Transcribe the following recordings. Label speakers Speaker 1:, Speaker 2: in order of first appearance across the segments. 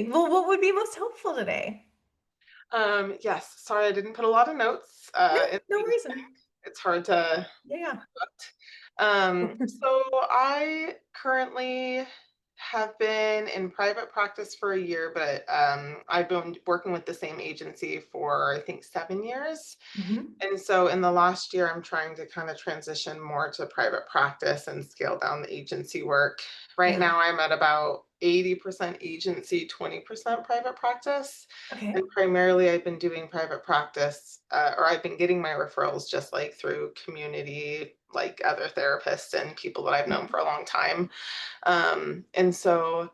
Speaker 1: Well, what would be most helpful today?
Speaker 2: Yes, sorry, I didn't put a lot of notes
Speaker 1: No,
Speaker 2: in
Speaker 1: no
Speaker 2: things.
Speaker 1: reason.
Speaker 2: It's hard to.
Speaker 1: Yeah.
Speaker 2: So I currently have been in private practice for a year, but I've been working with the same agency for I think 7 years.
Speaker 1: Mhm.
Speaker 2: And so in the last year, I'm trying to kind of transition more to private practice and scale down the agency work. Right
Speaker 1: Yeah.
Speaker 2: now, I'm at about 80% agency, 20% private practice.
Speaker 1: Okay.
Speaker 2: And primarily, I've been doing private practice, or I've been getting my referrals just like through community, like other therapists and people that I've known
Speaker 1: Mhm.
Speaker 2: for a long time. And so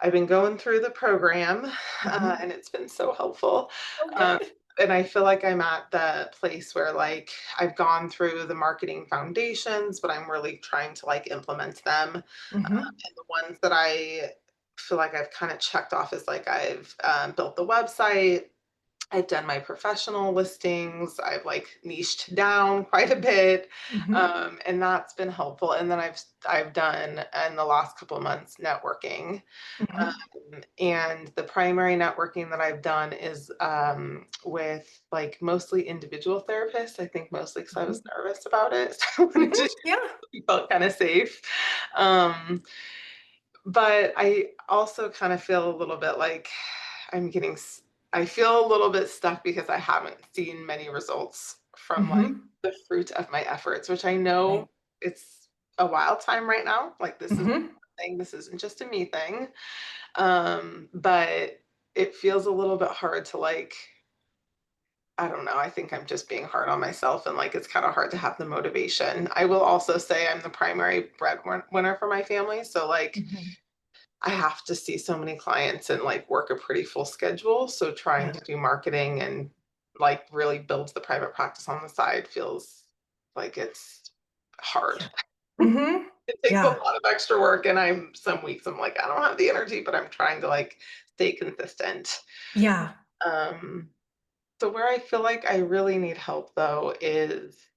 Speaker 2: I've been going through the program,
Speaker 1: Mhm.
Speaker 2: and it's been so helpful.
Speaker 1: Oh,
Speaker 2: Um,
Speaker 1: good.
Speaker 2: and I feel like I'm at the place where like I've gone through the marketing foundations, but I'm really trying to like implement them.
Speaker 1: Mhm.
Speaker 2: And the ones that I feel like I've kind of checked off is like I've built the website, I've done my professional listings. I've like niched down quite a bit,
Speaker 1: Mhm.
Speaker 2: and that's been helpful. And then I've done in the last couple of months networking,
Speaker 1: Mhm.
Speaker 2: and the primary networking that I've done is with like mostly individual therapists. I think mostly because I was
Speaker 1: Mhm.
Speaker 2: nervous about it, so I wanted
Speaker 1: Mhm.
Speaker 2: to
Speaker 1: Yeah.
Speaker 2: felt kind of safe. Um, but I also kind of feel a little bit like I'm getting I feel a little bit stuck because I haven't seen many results from like
Speaker 1: Mhm.
Speaker 2: the fruit of my efforts, which I
Speaker 1: Right.
Speaker 2: know it's a wild time right now. Like this is
Speaker 1: Mhm.
Speaker 2: a thing, this isn't just a me thing. But it feels a little bit hard to like I don't know. I think I'm just being hard on myself and like it's kind of hard to have the motivation. I will also say I'm the primary breadwinner for my family. So like
Speaker 1: Mhm.
Speaker 2: I have to see so many clients and like work a pretty full schedule. So trying
Speaker 1: Yeah.
Speaker 2: to do marketing and like really build the private practice on the side feels like it's hard.
Speaker 1: Yeah. Mhm.
Speaker 2: It takes a
Speaker 1: Yeah.
Speaker 2: lot of extra work and I'm some weeks I'm like, I don't have the energy, but I'm trying to like stay consistent.
Speaker 1: Yeah.
Speaker 2: Um, so where I feel like I really need help though is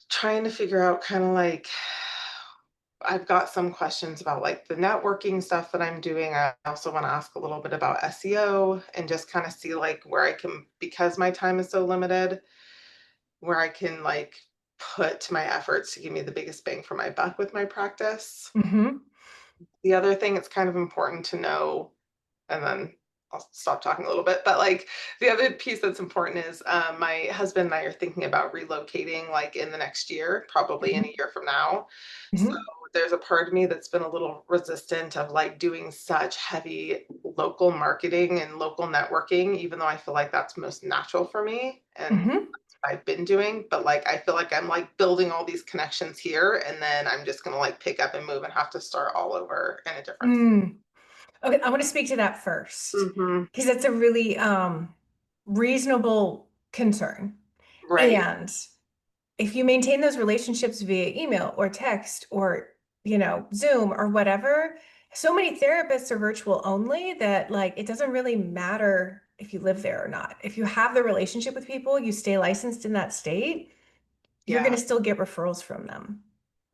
Speaker 2: trying to figure out kind of like I've got some questions about like the networking stuff that I'm doing. I also want to ask a little bit about SEO and just kind of see like where I can, because my time is so limited, where I can like put my efforts to give me the biggest bang for my buck with my practice.
Speaker 1: Mhm.
Speaker 2: The other thing it's kind of important to know, and then I'll stop talking a little bit. But like the other piece that's important is my husband and I are thinking about relocating like in the next year, probably in
Speaker 1: Mhm.
Speaker 2: a year from now. So
Speaker 1: Mhm.
Speaker 2: there's a part of me that's been a little resistant of like doing such heavy local marketing and local networking, even though I feel like that's most natural for me and
Speaker 1: Mhm.
Speaker 2: that's what I've been doing. But like I feel like I'm like building all these connections here and then I'm just gonna like pick up and move and have to start all over in a different.
Speaker 1: Mm. Okay, I want to speak to that first
Speaker 2: Hmm.
Speaker 1: because that's a really reasonable concern.
Speaker 2: Right.
Speaker 1: And if you maintain those relationships via email or text or, Zoom or whatever, so many therapists are virtual only that like it doesn't really matter if you live there or not. If you have the relationship with people, you stay licensed in that state, you're going
Speaker 2: Yeah.
Speaker 1: to still get referrals from them.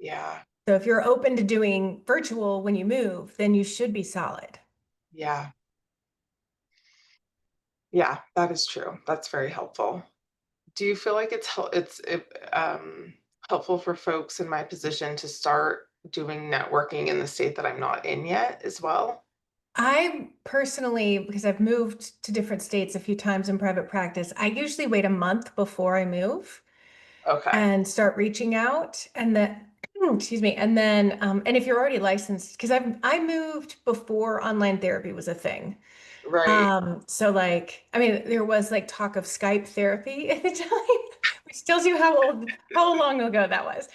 Speaker 2: Yeah.
Speaker 1: So if you're open to doing virtual when you move, then you should be solid.
Speaker 2: Yeah. Yeah. That is true. That's very helpful. Do you feel like helpful for folks in my position to start doing networking in the state that I'm not in yet as well?
Speaker 1: I personally, because I've moved to different states a few times in private practice, I usually wait a month before I move
Speaker 2: Okay.
Speaker 1: and start reaching out. And then, excuse me, and if you're already licensed, because I moved before online therapy was a thing.
Speaker 2: Right.
Speaker 1: So like, I mean, there was like talk of Skype therapy at the time, which tells you how long ago that was.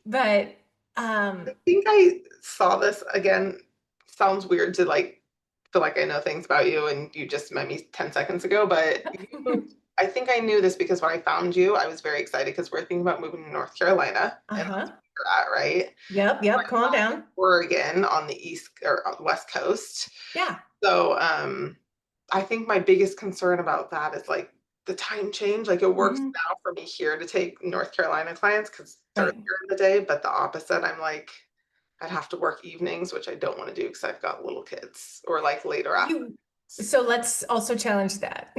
Speaker 1: But
Speaker 2: I
Speaker 1: um,
Speaker 2: think I saw this again. Sounds weird to like feel like I know things about you and you just met me 10 seconds ago, but I think I knew this because when I found you, I was very excited because we're thinking about moving to North Carolina and that's
Speaker 1: uh-huh.
Speaker 2: where you're at, right?
Speaker 1: Yep, yep, come on down.
Speaker 2: Oregon on the east or west coast.
Speaker 1: Yeah.
Speaker 2: So I think my biggest concern about that is like the time change. Like it works
Speaker 1: Mhm.
Speaker 2: now for me here to take North Carolina clients because they're
Speaker 1: Right.
Speaker 2: here in the day, but the opposite, I'm like, I'd have to work evenings, which I don't want to do because I've got little kids or like later after.
Speaker 1: You, so let's also challenge that.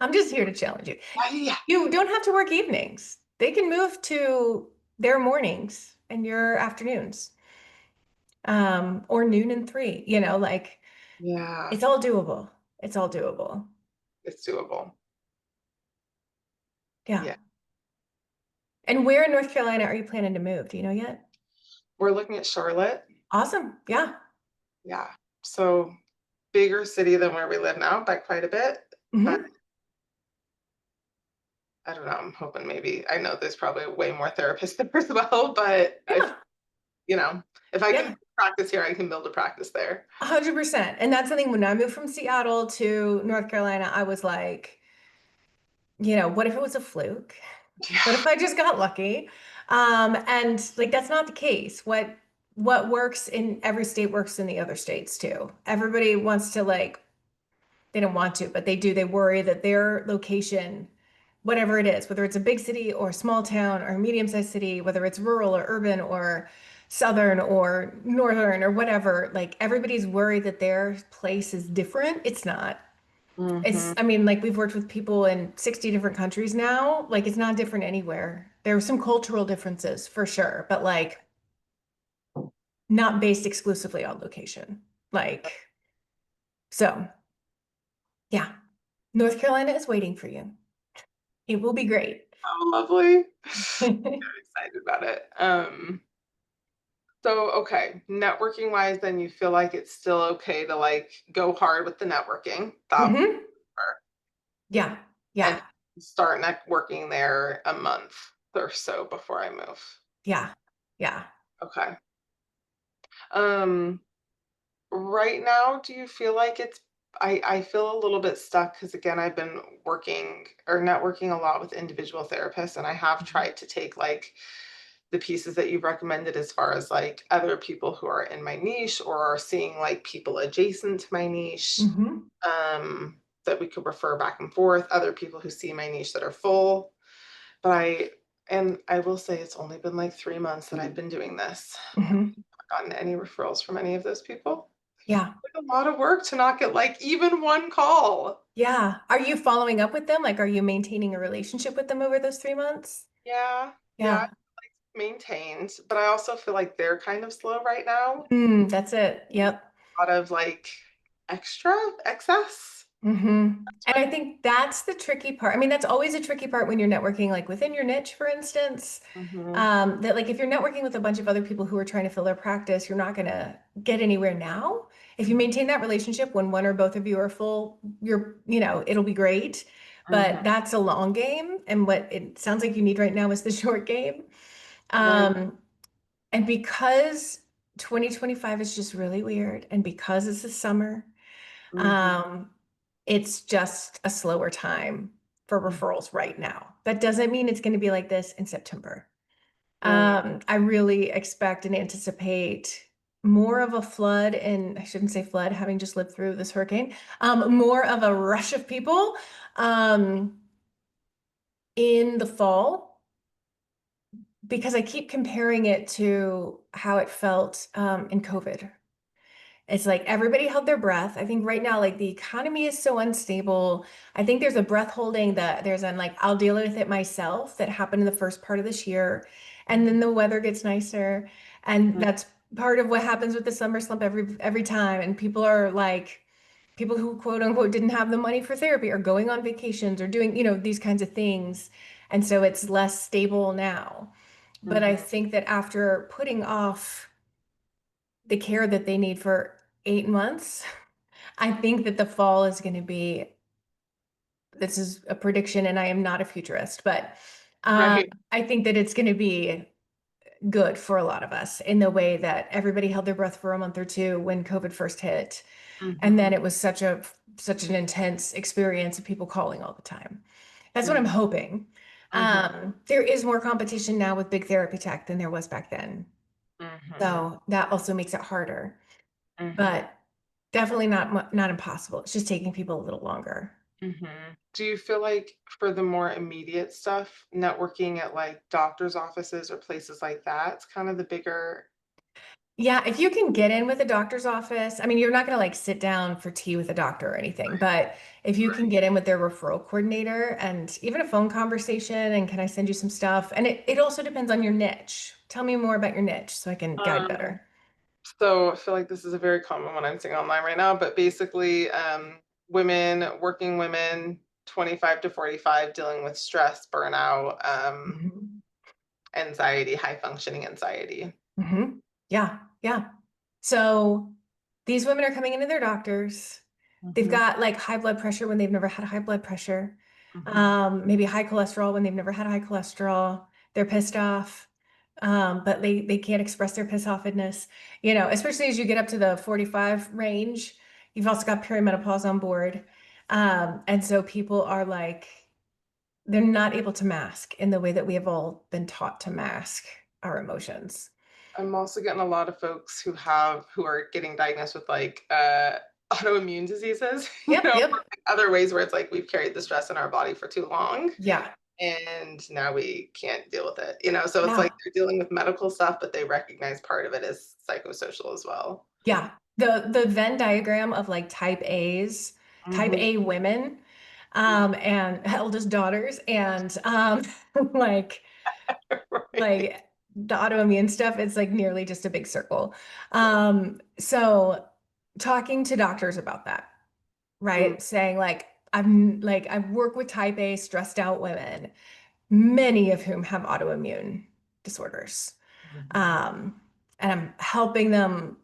Speaker 1: I'm just here to challenge you.
Speaker 2: Yeah, yeah,
Speaker 1: You don't have to work evenings. They can move to their mornings and your afternoons, or noon and three, like
Speaker 2: yeah,
Speaker 1: it's all doable. It's all doable.
Speaker 2: it's doable.
Speaker 1: Yeah.
Speaker 2: Yeah,
Speaker 1: And where in North Carolina are you planning to move? Do you know yet?
Speaker 2: we're looking at Charlotte.
Speaker 1: Awesome. Yeah.
Speaker 2: Yeah, so bigger city than where we live now by quite a bit, but
Speaker 1: Hmm.
Speaker 2: I don't know. I'm hoping maybe I know there's probably way more therapists there as well, but
Speaker 1: Yeah.
Speaker 2: you know, if I
Speaker 1: Yeah.
Speaker 2: can practice here, I can build a practice there.
Speaker 1: 100%. And that's something when I moved from Seattle to North Carolina, I was like, what if it was a fluke? What
Speaker 2: Yeah.
Speaker 1: if I just got lucky? And like that's not the case. What works in every state works in the other states too. Everybody wants to like they don't want to, but they do. They worry that their location, whatever it is, whether it's a big city or a small town or a medium-sized city, whether it's rural or urban or southern or northern or whatever, like everybody's worried that their place is different. It's not.
Speaker 2: Hmm.
Speaker 1: I mean, like we've worked with people in 60 different countries now. Like it's not different anywhere. There are some cultural differences for sure, but like not based exclusively on location. Like, so yeah, North Carolina is waiting for you. It will be great.
Speaker 2: Oh, lovely. I'm excited about it. So okay, networking wise, then you feel like it's still okay to like go hard with the networking. That
Speaker 1: Hmm. Yeah.
Speaker 2: and
Speaker 1: Yeah.
Speaker 2: start networking there a month or so before I move.
Speaker 1: Yeah. Yeah.
Speaker 2: Okay. Um, right now, do you feel like it's I feel a little bit stuck because again, I've been working or networking a lot with individual therapists, and I have
Speaker 1: Mhm.
Speaker 2: tried to take like the pieces that you've recommended as far as like other people who are in my niche or are seeing like people adjacent to my niche
Speaker 1: Mhm.
Speaker 2: that we could refer back and forth, other people who see my niche that are full. But I will say it's only been like 3 months that I've been doing this.
Speaker 1: Mhm.
Speaker 2: Gotten any referrals from any of those people.
Speaker 1: Yeah.
Speaker 2: Like a lot of work to not get like even one call.
Speaker 1: Yeah. Are you following up with them? Like, are you maintaining a relationship with them over those 3 months?
Speaker 2: Yeah, yeah,
Speaker 1: Yeah.
Speaker 2: maintained, but I also feel like they're kind of slow right now.
Speaker 1: That's it. Yep.
Speaker 2: A lot of like extra excess.
Speaker 1: And I think that's the tricky part. I mean, that's always a tricky part when you're networking, like within your niche, for instance.
Speaker 2: Mhm,
Speaker 1: That like if you're networking with a bunch of other people who are trying to fill their practice, you're not gonna get anywhere now. If you maintain that relationship when one or both of you are full, it'll be great.
Speaker 2: mhm,
Speaker 1: But that's a long game, and what it sounds like you need right now is the short game.
Speaker 2: right,
Speaker 1: Um, and because 2025 is just really weird, and because it's the summer.
Speaker 2: mhm,
Speaker 1: Um, it's just a slower time for
Speaker 2: mhm,
Speaker 1: referrals right now. That doesn't mean it's going to be like this in September.
Speaker 2: right,
Speaker 1: I really expect and anticipate more of a flood, and I shouldn't say flood, having just lived through this hurricane, more of a rush of people um, in the fall because I keep comparing it to how it felt in COVID. It's like everybody held their breath. I think right now, like the economy is so unstable. I think there's a breath holding that there's an like, I'll deal with it myself that happened in the first part of this year. And then
Speaker 2: mhm,
Speaker 1: the weather gets nicer. And
Speaker 2: mhm,
Speaker 1: that's part of what happens with the summer slump every time. And people are like, people who quote unquote didn't have the money for therapy are going on vacations or doing, these kinds of things. And so it's less stable now. But I
Speaker 2: mhm,
Speaker 1: think that after putting off the care that they need for 8 months, I think that the fall is going to be, this is a prediction and I am not a futurist, but
Speaker 2: right,
Speaker 1: I think that it's going to be good for a lot of us in the way that everybody held their breath for a month or two when COVID first hit. And then
Speaker 2: mhm,
Speaker 1: it was such an intense experience of people calling all the time. That's what I'm
Speaker 2: right,
Speaker 1: hoping.
Speaker 2: mhm,
Speaker 1: There is more competition now with big therapy tech than there was back then.
Speaker 2: mhm,
Speaker 1: So that also makes it harder,
Speaker 2: mhm,
Speaker 1: but definitely not impossible. It's just taking people a little longer.
Speaker 2: mhm. Do you feel like for the more immediate stuff, networking at like doctor's offices or places like that, it's kind of the bigger
Speaker 1: Yeah, if you can get in with a doctor's office, I mean, you're not going to like sit down for tea with a doctor or anything, but if you can get in with their referral coordinator and even a phone conversation and can I send you some stuff? And it also depends on your niche. Tell me more about your niche so I can guide
Speaker 2: Um,
Speaker 1: better.
Speaker 2: so I feel like this is a very common one I'm seeing online right now, but basically, working women, 25 to 45, dealing with stress, burnout,
Speaker 1: Mhm.
Speaker 2: anxiety, high functioning anxiety.
Speaker 1: Hmm. Yeah, yeah. So these women are coming into their doctors. They've
Speaker 2: Mhm,
Speaker 1: got like high blood pressure when they've never had high blood pressure.
Speaker 2: mhm,
Speaker 1: Maybe high cholesterol when they've never had high cholesterol. They're pissed off, but they can't express their piss offedness. You know, especially as you get up to the 45 range, you've also got perimenopause on board. And so people are like, they're not able to mask in the way that we have all been taught to mask our emotions.
Speaker 2: I'm also getting a lot of folks who are getting diagnosed with like autoimmune diseases,
Speaker 1: Yep,
Speaker 2: or
Speaker 1: yep.
Speaker 2: like other ways where it's like we've carried the stress in our body for too long
Speaker 1: Yeah,
Speaker 2: and now we can't deal with it. So it's like
Speaker 1: yeah,
Speaker 2: they're dealing with medical stuff, but they recognize part of it as psychosocial as well.
Speaker 1: yeah. The Venn diagram of like type
Speaker 2: Hmm.
Speaker 1: A women, and eldest daughters, and like
Speaker 2: Right.
Speaker 1: like the autoimmune stuff, it's like nearly just a big circle.
Speaker 2: Yeah.
Speaker 1: So talking to doctors about that,
Speaker 2: Mm-hmm.
Speaker 1: right? Saying like I work with type A stressed out women, many of whom have autoimmune disorders. Um, and I'm helping them,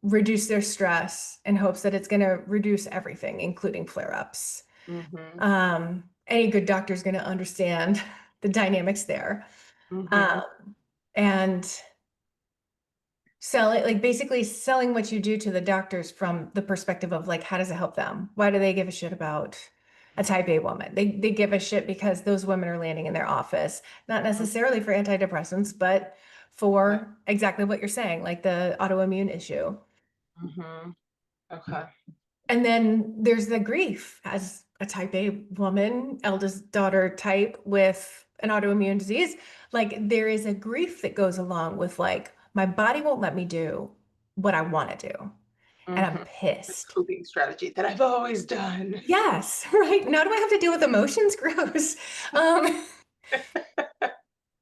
Speaker 1: reduce their stress in hopes that it's going to reduce everything, including flare-ups.
Speaker 2: Hmm.
Speaker 1: Any good doctor is going to understand the dynamics there.
Speaker 2: Hmm.
Speaker 1: Um, and like basically selling what you do to the doctors from the perspective of like, how does it help them? Why do they give a shit about a type A woman? They give a shit because those women are landing in their office, not necessarily for antidepressants, but
Speaker 2: Right.
Speaker 1: for exactly what you're saying, like the autoimmune issue.
Speaker 2: Hmm. Okay.
Speaker 1: And then there's the grief as a type A woman, eldest daughter type with an autoimmune disease. Like there is a grief that goes along with like, my body won't let me do what I want to do. And I'm
Speaker 2: Hmm. The
Speaker 1: pissed.
Speaker 2: coping strategy that I've always done.
Speaker 1: Yes, right. Now do I have to deal with emotions? Gross. Um,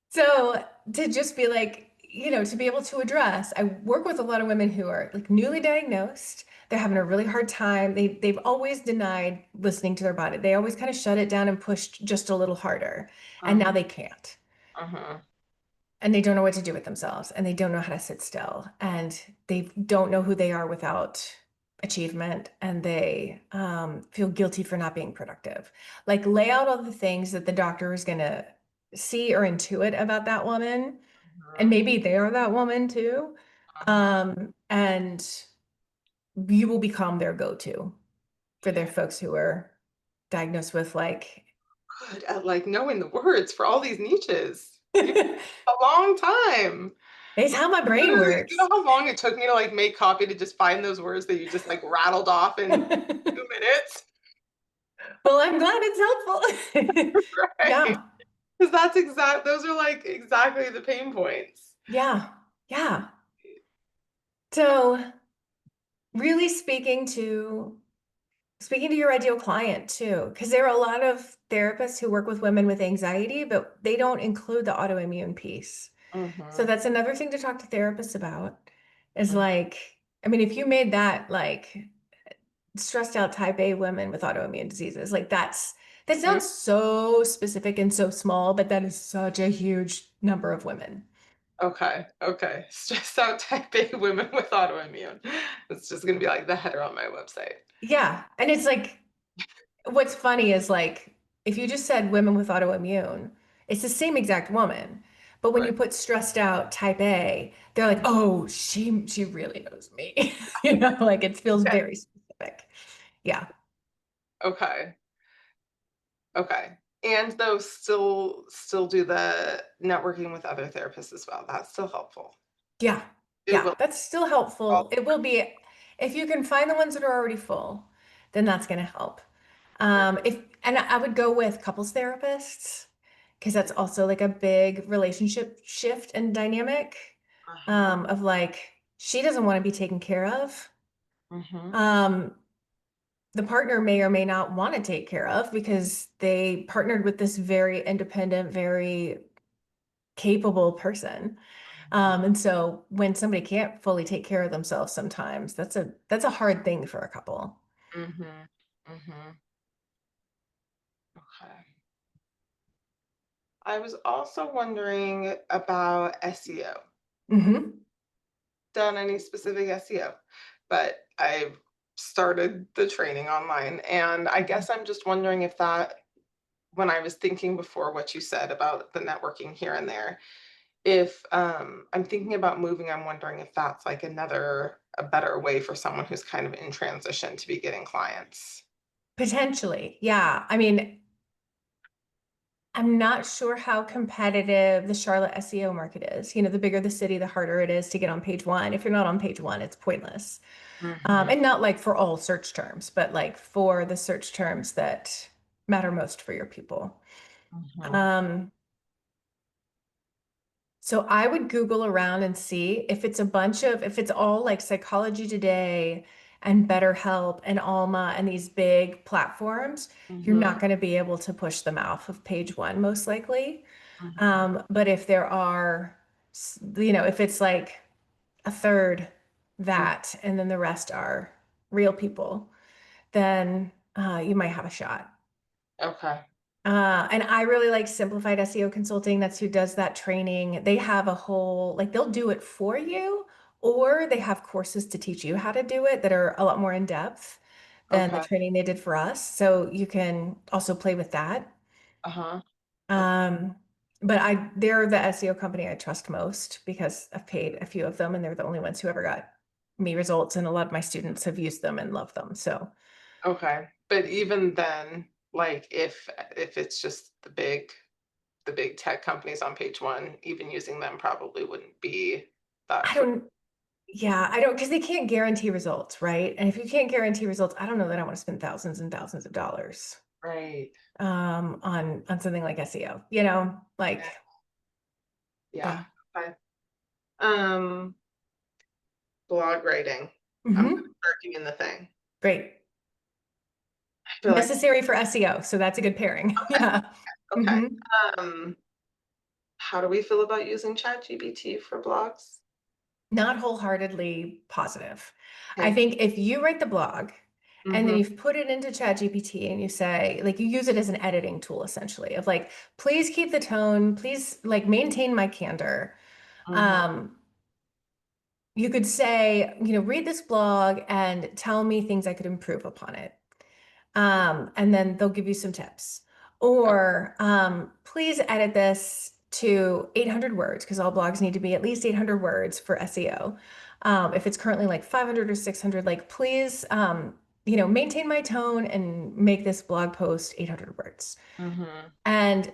Speaker 1: So to just be like, to be able to address, I work with a lot of women who are like newly diagnosed. They're having a really hard time. They've always denied listening to their body. They always kind of shut it down and pushed just a little harder. And now
Speaker 2: Uh-huh.
Speaker 1: they can't.
Speaker 2: Uh-huh.
Speaker 1: And they don't know what to do with themselves. And they don't know how to sit still. And they don't know who they are without achievement. And they feel guilty for not being productive. Like lay out all the things that the doctor is going to see or intuit about that woman, and
Speaker 2: Uh-huh.
Speaker 1: maybe they are that woman too.
Speaker 2: Uh-huh.
Speaker 1: And you will become their go-to for their
Speaker 2: Yeah.
Speaker 1: folks who are diagnosed with like
Speaker 2: Good at like knowing the words for all these niches. You a long time.
Speaker 1: it's how my brain
Speaker 2: Literally, you know
Speaker 1: works.
Speaker 2: how long it took me to like make copy to just find those words that you just like rattled off in
Speaker 1: Well,
Speaker 2: 2 minutes?
Speaker 1: I'm glad it's helpful.
Speaker 2: Right.
Speaker 1: Yeah,
Speaker 2: Because those are like exactly the pain points.
Speaker 1: yeah, yeah. So really speaking to your ideal client too, because there are a lot of therapists who work with women with anxiety, but they don't include the autoimmune piece. So
Speaker 2: Mhm.
Speaker 1: that's another thing to talk to therapists about is
Speaker 2: Mhm.
Speaker 1: like, I mean, if you made that like stressed out type A women with autoimmune diseases, like that
Speaker 2: Mhm.
Speaker 1: sounds so specific and so small, but that is such a huge number of women.
Speaker 2: Okay, okay. Stressed out type A women with autoimmune. It's just gonna be like the header on my website.
Speaker 1: Yeah. And it's like, what's funny is like, if you just said women with autoimmune, it's the same exact woman. But when you
Speaker 2: Right.
Speaker 1: put stressed out type A, they're like, oh, she really knows me. Like it feels
Speaker 2: Okay.
Speaker 1: very specific. Yeah.
Speaker 2: Okay. Okay. And though still do the networking with other therapists as well. That's still helpful.
Speaker 1: Yeah.
Speaker 2: It
Speaker 1: Yeah.
Speaker 2: will
Speaker 1: That's still
Speaker 2: all
Speaker 1: helpful. It will be, if you can find the ones that are already full, then that's going to help.
Speaker 2: right.
Speaker 1: And I would go with couples therapists because that's also like a big relationship shift and dynamic.
Speaker 2: Uh-huh.
Speaker 1: of like she doesn't want to be taken care of.
Speaker 2: Mhm.
Speaker 1: Um, the partner may or may not want to take care of because they partnered with this very independent, very capable person.
Speaker 2: Mhm.
Speaker 1: And so when somebody can't fully take care of themselves sometimes, that's a hard thing for a couple.
Speaker 2: Mhm. Mhm. Okay. I was also wondering about SEO.
Speaker 1: Hmm.
Speaker 2: Done any specific SEO, but I've started the training online, and I guess I'm just wondering if that when I was thinking before what you said about the networking here and there, if, I'm thinking about moving, I'm wondering if that's, like, a better way for someone who's kind of in transition to be getting clients.
Speaker 1: Potentially, yeah. I mean, I'm not sure how competitive the Charlotte SEO market is. You know, the bigger the city, the harder it is to get on page one. If you're not on page one, it's pointless.
Speaker 2: Mhm,
Speaker 1: And not like for all search terms, but like for the search terms that matter most for your people.
Speaker 2: mhm,
Speaker 1: Um, so I would Google around and see if it's all like Psychology Today and BetterHelp and Alma and these big platforms, you're
Speaker 2: mhm,
Speaker 1: not going to be able to push them off of page one, most likely.
Speaker 2: mhm,
Speaker 1: But if there are, if it's like a third
Speaker 2: mm,
Speaker 1: that, and then the rest are real people, then you might have a shot.
Speaker 2: okay,
Speaker 1: And I really like Simplified SEO Consulting. That's who does that training. They have a whole, like, they'll do it for you, or they have courses to teach you how to do it that are a lot more in depth than the
Speaker 2: okay,
Speaker 1: training they did for us. So you can also play with that.
Speaker 2: uh-huh, okay,
Speaker 1: Um, but they're the SEO company I trust most because I've paid a few of them and they're the only ones who ever got me results. And a lot of my students have used them and love them. So
Speaker 2: okay, but even then, like, if it's just the big tech companies on page one, even using them probably wouldn't be that
Speaker 1: I
Speaker 2: fruit.
Speaker 1: don't, yeah, I don't, because they can't guarantee results, right? And if you can't guarantee results, I don't know that I want to spend thousands and thousands of dollars
Speaker 2: Right.
Speaker 1: on something like SEO, like,
Speaker 2: Yeah.
Speaker 1: yeah.
Speaker 2: Yeah. Okay. Um, blog writing. I'm gonna
Speaker 1: Hmm.
Speaker 2: start doing the thing.
Speaker 1: Great.
Speaker 2: I feel like
Speaker 1: Necessary for SEO. So that's a good pairing. Yeah.
Speaker 2: okay.
Speaker 1: Hmm.
Speaker 2: Um, how do we feel about using ChatGPT for blogs?
Speaker 1: Not wholeheartedly positive. I
Speaker 2: Okay.
Speaker 1: think if you write the blog and then
Speaker 2: Mhm.
Speaker 1: you've put it into ChatGPT and you say, like, you use it as an editing tool essentially of like, please keep the tone, please like maintain my candor.
Speaker 2: Mhm.
Speaker 1: Um, you could say, read this blog and tell me things I could improve upon it. And then they'll give you some tips.
Speaker 2: Okay.
Speaker 1: Or please edit this to 800 words because all blogs need to be at least 800 words for SEO. If it's currently like 500 or 600, like please, maintain my tone and make this blog post 800 words.
Speaker 2: Mhm.
Speaker 1: And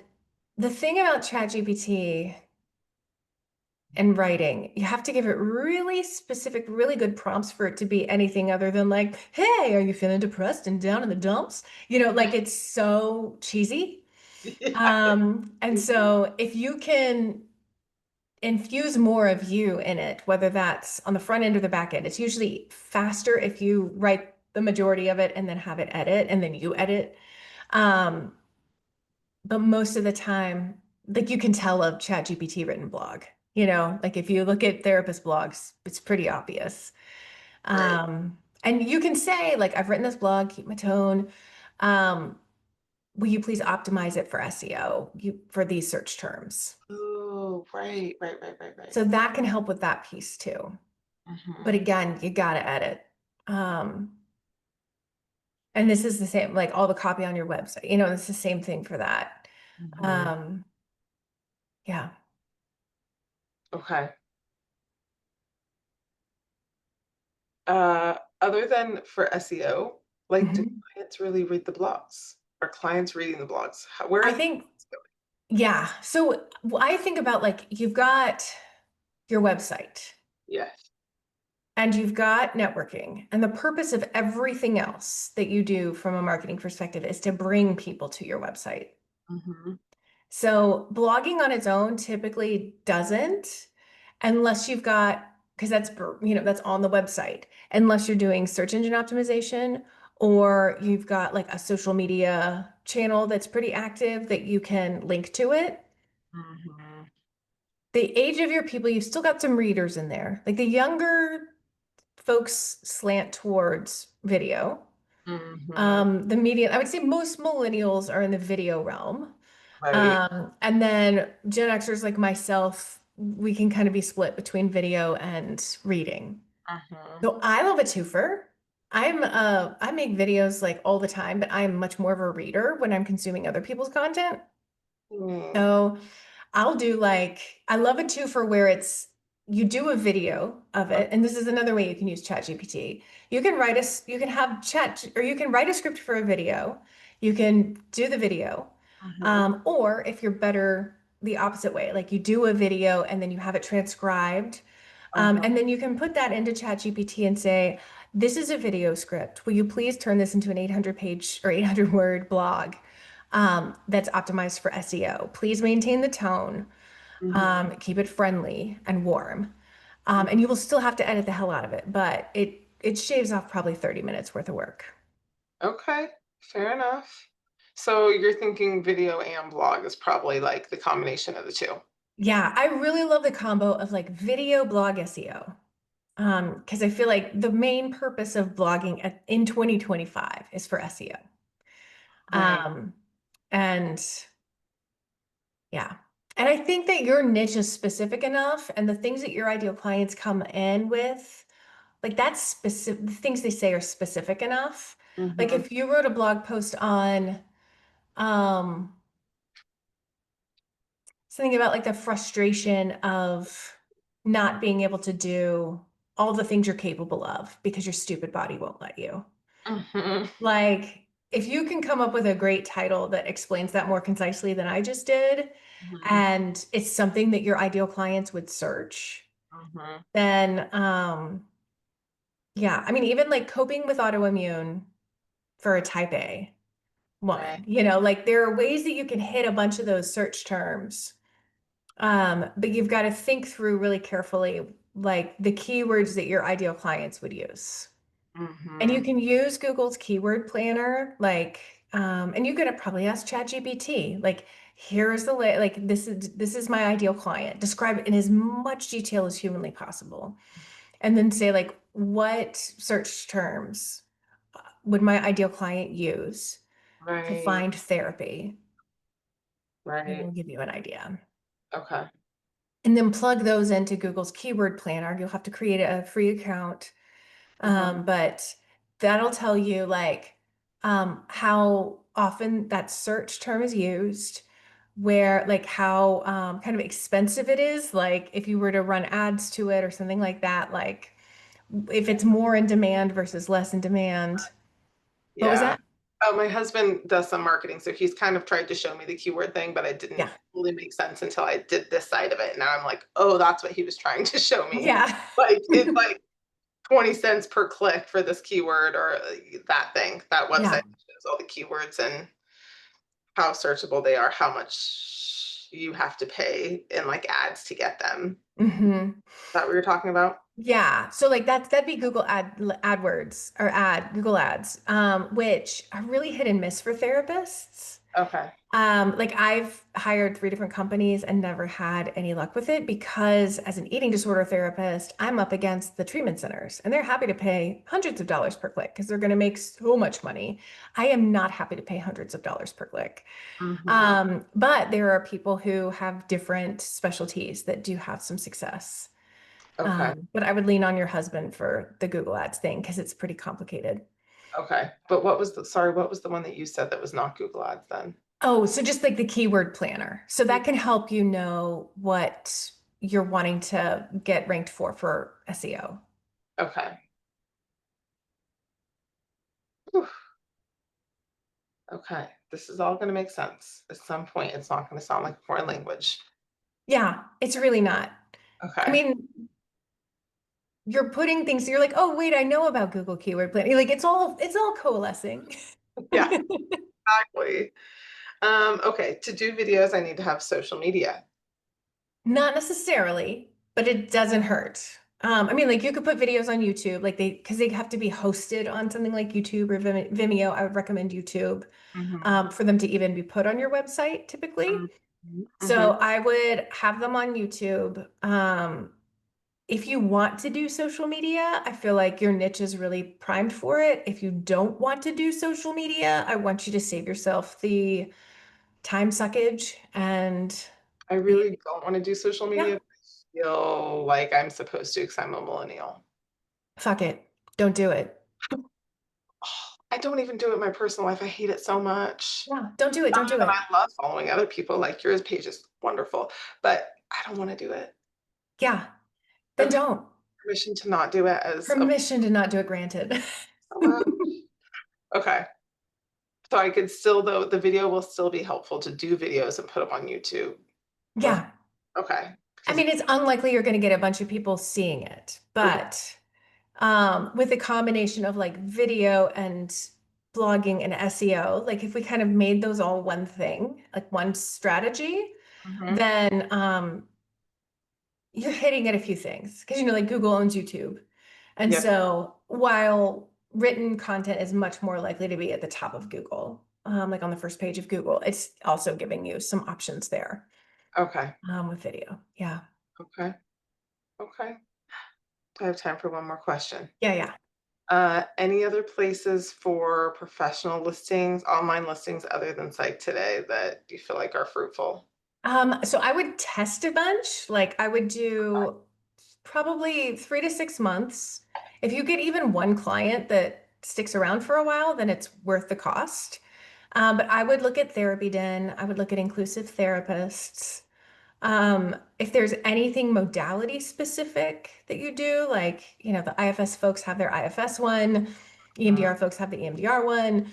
Speaker 1: the thing about ChatGPT and writing, you have to give it really specific, really good prompts for it to be anything other than like, hey, are you feeling depressed and down in the dumps? Like it's so cheesy.
Speaker 2: Yeah.
Speaker 1: And
Speaker 2: Mhm.
Speaker 1: so if you can infuse more of you in it, whether that's on the front end or the back end, it's usually faster if you write the majority of it and then have it edit and then you edit. Um, but most of the time, like you can tell a ChatGPT written blog, like if you look at therapist blogs, it's pretty obvious.
Speaker 2: Right.
Speaker 1: And you can say, like, I've written this blog, keep my tone. Um, will you please optimize it for SEO, for these search terms?
Speaker 2: Oh, right, right, right, right, right.
Speaker 1: So that can help with that piece too. But
Speaker 2: Mhm.
Speaker 1: again, you gotta edit. Um, and this is the same, like all the copy on your website, it's the same thing for that.
Speaker 2: Mhm.
Speaker 1: Um, yeah.
Speaker 2: Okay. Other than for SEO, like, do
Speaker 1: Mhm.
Speaker 2: clients really read the blogs? Are clients reading the blogs? Where are
Speaker 1: I
Speaker 2: the
Speaker 1: think,
Speaker 2: clients going?
Speaker 1: yeah. So I think about like you've got your website
Speaker 2: Yes.
Speaker 1: and you've got networking, and the purpose of everything else that you do from a marketing perspective is to bring people to your website.
Speaker 2: Mhm.
Speaker 1: So blogging on its own typically doesn't. unless you've got, because that's, that's on the website, unless you're doing search engine optimization or you've got like a social media channel that's pretty active that you can link to it.
Speaker 2: Mhm.
Speaker 1: The age of your people, you've still got some readers in there. Like the younger folks slant towards video.
Speaker 2: Mhm.
Speaker 1: The median, I would say most millennials are in the video realm.
Speaker 2: Right.
Speaker 1: And then Gen Xers like myself, we can kind of be split between video and reading.
Speaker 2: Mhm.
Speaker 1: So I love a twofer. I make videos like all the time, but I'm much more of a reader when I'm consuming other people's content.
Speaker 2: Mm.
Speaker 1: So I'll do like, I love it too for where it's, you do a video of it. And this is another way you can use ChatGPT. You can have chat, or you can write a script for a video. You can do the video.
Speaker 2: Mhm.
Speaker 1: Or if you're better, the opposite way, like you do a video and then you have it transcribed.
Speaker 2: Uh-huh.
Speaker 1: And then you can put that into ChatGPT and say, this is a video script. Will you please turn this into an 800 page or 800 word blog? That's optimized for SEO. Please maintain the tone,
Speaker 2: Mhm.
Speaker 1: keep it friendly and warm.
Speaker 2: Mhm.
Speaker 1: And you will still have to edit the hell out of it, but it shaves off probably 30 minutes worth of work.
Speaker 2: Okay, fair enough. So you're thinking video and blog is probably like the combination of the two.
Speaker 1: Yeah, I really love the combo of like video blog SEO. Because I feel like the main purpose of blogging in 2025 is for SEO.
Speaker 2: Right.
Speaker 1: Um, and Yeah. And I think that your niche is specific enough and the things that your ideal clients come in with, like that's specific, the things they say are specific enough. Like
Speaker 2: Mhm.
Speaker 1: if you wrote a blog post on um something about like the frustration of not being able to do all the things you're capable of because your stupid body won't let you.
Speaker 2: Mhm.
Speaker 1: Like, if you can come up with a great title that explains that more concisely than I just did,
Speaker 2: Mhm.
Speaker 1: and it's something that your ideal clients would search,
Speaker 2: Mhm.
Speaker 1: then yeah, I mean, even like coping with autoimmune for a type A
Speaker 2: Right.
Speaker 1: one, like there are ways that you can hit a bunch of those search terms. But you've got to think through really carefully, like the keywords that your ideal clients would use. And you
Speaker 2: Mhm.
Speaker 1: can use Google's keyword planner, like, and you could probably ask ChatGPT, like, here's the like this is my ideal client. Describe it in as much detail as humanly possible, and then say like, what search terms would my ideal client use to
Speaker 2: Right.
Speaker 1: find therapy? And
Speaker 2: Right.
Speaker 1: it'll give you an idea.
Speaker 2: Okay.
Speaker 1: And then plug those into Google's keyword planner. You'll have to create a free account.
Speaker 2: Mhm.
Speaker 1: But that'll tell you like how often that search term is used, where like how kind of expensive it is, like if you were to run ads to it or something like that, like if it's more in demand versus less in demand. What was
Speaker 2: Yeah.
Speaker 1: that?
Speaker 2: Oh, my husband does some marketing, so he's kind of tried to show me the keyword thing, but it
Speaker 1: Yeah.
Speaker 2: didn't really make sense until I did this side of it. Now I'm like, "Oh, that's what he was trying to show me."
Speaker 1: Yeah.
Speaker 2: Like, it's like 20 cents per click for this keyword or that thing, that website
Speaker 1: Yeah.
Speaker 2: that shows all the keywords and how searchable they are, how much you have to pay in like ads to get them.
Speaker 1: hmm
Speaker 2: Is that what you're talking about?
Speaker 1: Yeah. So like that'd be AdWords or Google Ads, which are really hit and miss for therapists.
Speaker 2: Okay.
Speaker 1: Like I've hired 3 different companies and never had any luck with it because as an eating disorder therapist, I'm up against the treatment centers and they're happy to pay hundreds of dollars per click because they're going to make so much money. I am not happy to pay hundreds of dollars per click.
Speaker 2: Mhm.
Speaker 1: But there are people who have different specialties that do have some success.
Speaker 2: Okay.
Speaker 1: But I would lean on your husband for the Google Ads thing because it's pretty complicated.
Speaker 2: Okay. But what was the sorry, what was the one that you said that was not Google Ads then?
Speaker 1: Oh, so just like the keyword planner. So that can help you know what you're wanting to get ranked for SEO.
Speaker 2: Okay. Whew. Okay. This is all gonna make sense. At some point, it's not gonna sound like a foreign language.
Speaker 1: Yeah, it's really not. I
Speaker 2: Okay.
Speaker 1: mean, you're putting things, you're like, oh, wait, I know about Google keyword planning. Like it's all coalescing.
Speaker 2: Yeah, exactly. Okay, to do videos, I need to have social media.
Speaker 1: Not necessarily. but it doesn't hurt. I mean, like you could put videos on YouTube, like because they have to be hosted on something like YouTube or Vimeo. I would recommend YouTube
Speaker 2: Mhm.
Speaker 1: for them to even be put on your website typically.
Speaker 2: Mhm.
Speaker 1: So
Speaker 2: Mhm.
Speaker 1: I would have them on YouTube. If you want to do social media, I feel like your niche is really primed for it. If you don't want to do social media, I want you to save yourself the time suckage and
Speaker 2: I
Speaker 1: the,
Speaker 2: really don't wanna do social
Speaker 1: yeah,
Speaker 2: media. I feel like I'm supposed to because 'cause I'm a millennial.
Speaker 1: fuck it. Don't do it.
Speaker 2: I don't even do it in my personal life, I hate it so much.
Speaker 1: Yeah, don't do it. Don't
Speaker 2: Other
Speaker 1: do
Speaker 2: than
Speaker 1: it.
Speaker 2: I love following other people, like, yours page is wonderful, but I don't wanna do it.
Speaker 1: Yeah, then
Speaker 2: Okay,
Speaker 1: don't.
Speaker 2: permission to not do it as okay,
Speaker 1: Permission to not do it granted.
Speaker 2: so much. Okay, so I could still though the video will still be helpful to do videos and put them on YouTube with
Speaker 1: Yeah.
Speaker 2: okay,
Speaker 1: I
Speaker 2: because
Speaker 1: mean, it's unlikely you're going to get a bunch of people seeing it,
Speaker 2: mhm,
Speaker 1: but with a combination of like video and blogging and SEO, like if we kind of made those all one thing, like one strategy,
Speaker 2: mhm,
Speaker 1: then you're hitting at a few things because you know, like Google owns YouTube. And
Speaker 2: yep,
Speaker 1: so while written content is much more likely to be at the top of Google, like on the first page of Google, it's also giving you some options there
Speaker 2: okay,
Speaker 1: with video. Yeah.
Speaker 2: okay, okay. I have time for one more question.
Speaker 1: Yeah. Yeah.
Speaker 2: Any other places for professional listings, online listings other than Site Today that you feel like are fruitful?
Speaker 1: So I would test a bunch. Like I would do probably 3 to 6 months. If you get even one client that sticks around for a while, then it's worth the cost. But I would look at Therapy Den. I would look at inclusive therapists. If there's anything modality specific that you do, like, you know, the IFS folks have their IFS one,
Speaker 2: Mhm,
Speaker 1: EMDR folks have the EMDR one,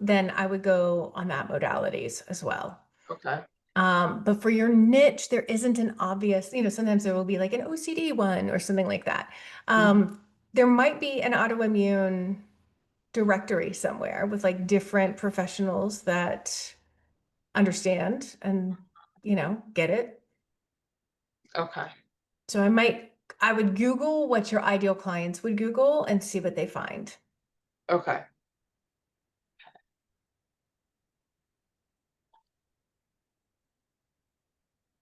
Speaker 1: then I would go on that modalities as well.
Speaker 2: okay,
Speaker 1: But for your niche, there isn't an obvious, you know, sometimes there will be like an OCD one or something like that.
Speaker 2: mhm,
Speaker 1: There might be an autoimmune directory somewhere with like different professionals that understand and, you know, get it.
Speaker 2: okay,
Speaker 1: So I would Google what your ideal clients would Google and see what they find.
Speaker 2: okay,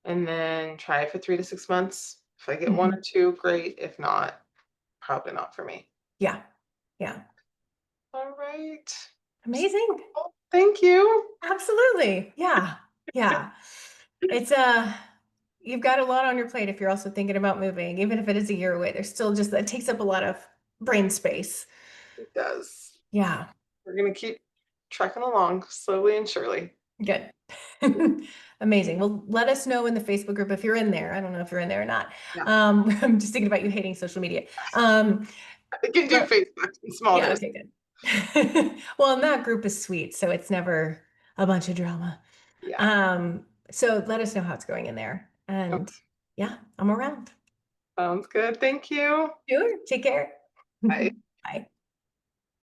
Speaker 2: and then try it for 3 to 6 months. If I get 1 or
Speaker 1: Mhm.
Speaker 2: 2, great, if not, probably not for me.
Speaker 1: Yeah. Yeah.
Speaker 2: Alright.
Speaker 1: Amazing.
Speaker 2: Well, thank you.
Speaker 1: Absolutely. Yeah. Yeah. It's you've got a lot on your plate if you're also thinking about moving, even if it is a year away. There's still just that takes up a lot of brain space.
Speaker 2: It does.
Speaker 1: Yeah.
Speaker 2: We're gonna keep trucking along slowly and surely.
Speaker 1: Good. Amazing. Well, let us know in the Facebook group if you're in there. I don't know if you're in there or not.
Speaker 2: Yeah,
Speaker 1: I'm just thinking about you hating social media. Um,
Speaker 2: I can do
Speaker 1: but
Speaker 2: Facebook in small
Speaker 1: yeah,
Speaker 2: doses.
Speaker 1: okay, good. Well, and that group is sweet, so it's never a bunch of drama.
Speaker 2: Yeah,
Speaker 1: So let us know how it's going in there. And
Speaker 2: okay,
Speaker 1: yeah, I'm around.
Speaker 2: sounds good. Thank you.
Speaker 1: Sure. Take care.
Speaker 2: Bye.
Speaker 1: Bye.